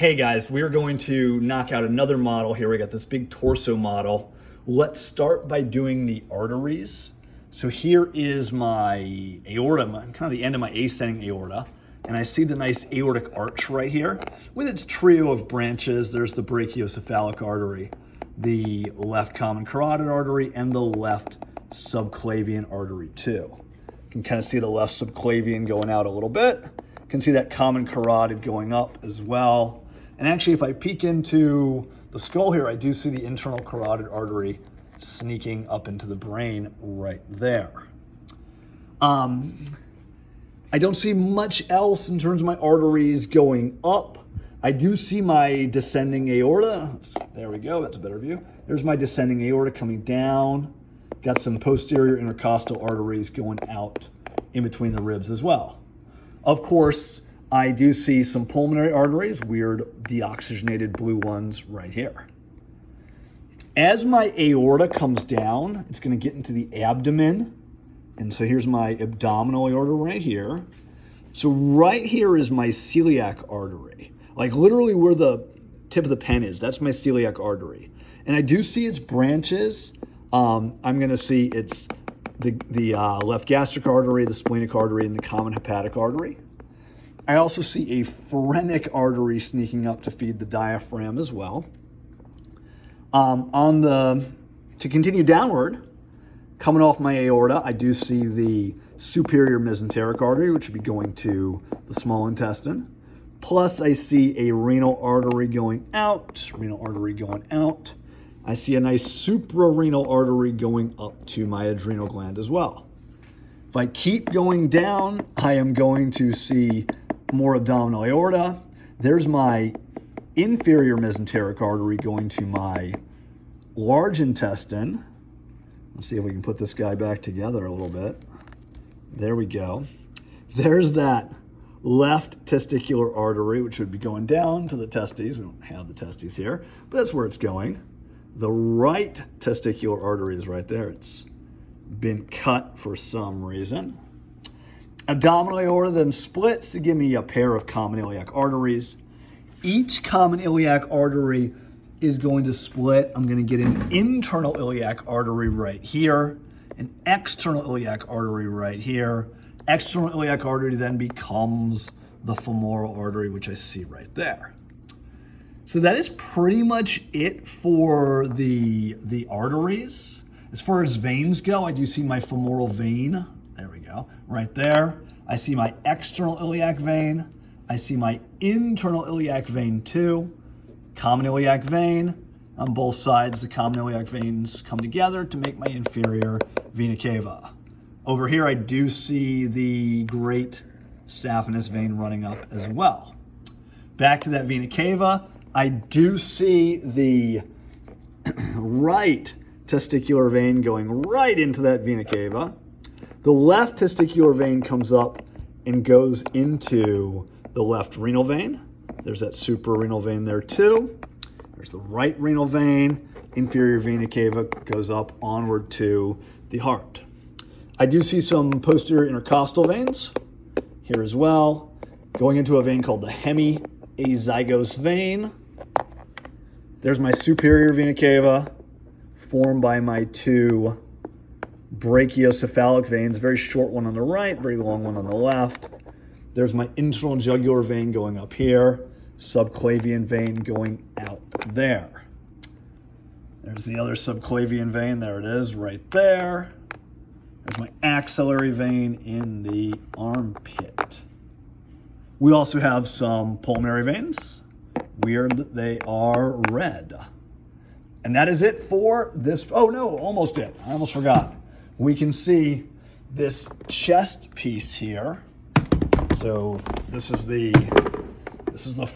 Hey guys, we're going to knock out another model here. We got this big torso model. Let's start by doing the arteries. So here is my aorta, kind of the end of my ascending aorta. And I see the nice aortic arch right here with its trio of branches. There's the brachiocephalic artery, the left common carotid artery, and the left subclavian artery too. You can kind of see the left subclavian going out a little bit. You can see that common carotid going up as well. And actually, if I peek into the skull here, I do see the internal carotid artery sneaking up into the brain right there. I don't see much else in terms of my arteries going up. I do see my descending aorta. There we go, that's a better view. There's my descending aorta coming down. Got some posterior intercostal arteries going out in between the ribs as well. Of course, I do see some pulmonary arteries, weird deoxygenated blue ones right here. As my aorta comes down, it's going to get into the abdomen. And so here's my abdominal aorta right here. So right here is my celiac artery. Like literally where the tip of the pen is, that's my celiac artery. And I do see its branches. I'm going to see it's the left gastric artery, the splenic artery, and the common hepatic artery. I also see a phrenic artery sneaking up to feed the diaphragm as well. To continue downward, coming off my aorta, I do see the superior mesenteric artery, which would be going to the small intestine. Plus, I see a renal artery going out, I see a nice suprarenal artery going up to my adrenal gland as well. If I keep going down, I am going to see more abdominal aorta. There's my inferior mesenteric artery going to my large intestine. Let's see if we can put this guy back together a little bit. There we go. There's that left testicular artery, which would be going down to the testes. We don't have the testes here, but that's where it's going. The right testicular artery is right there. It's been cut for some reason. Abdominal aorta then splits to give me a pair of common iliac arteries. Each common iliac artery is going to split. I'm going to get an internal iliac artery right here, an external iliac artery right here. External iliac artery then becomes the femoral artery, which I see right there. So that is pretty much it for the arteries. As far as veins go, I do see my femoral vein. There we go, right there. I see my external iliac vein. I see my internal iliac vein too. Common iliac vein. On both sides, the common iliac veins come together to make my inferior vena cava. Over here, I do see the great saphenous vein running up as well. Back to that vena cava, I do see the right testicular vein going right into that vena cava. The left testicular vein comes up and goes into the left renal vein. There's that suprarenal vein there too. There's the right renal vein. Inferior vena cava goes up onward to the heart. I do see some posterior intercostal veins here as well, going into a vein called the hemiazygos vein. There's my superior vena cava, formed by my two brachiocephalic veins, very short one on the right, very long one on the left. There's my internal jugular vein going up here, subclavian vein going out there. There's the other subclavian vein, there it is, right there. There's my axillary vein in the armpit. We also have some pulmonary veins. Weird that they are red. And that is it for this. Oh no, almost it. I almost forgot. We can see this chest piece here. So this is the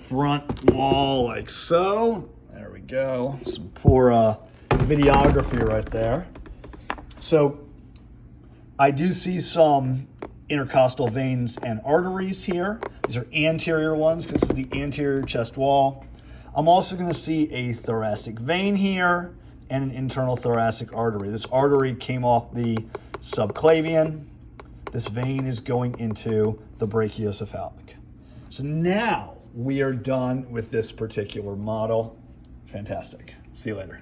front wall like so. There we go. Some poor videography right there. So I do see some intercostal veins and arteries here. These are anterior ones. This is the anterior chest wall. I'm also going to see a thoracic vein here and an internal thoracic artery. This artery came off the subclavian. This vein is going into the brachiocephalic. So now we are done with this particular model. Fantastic. See you later.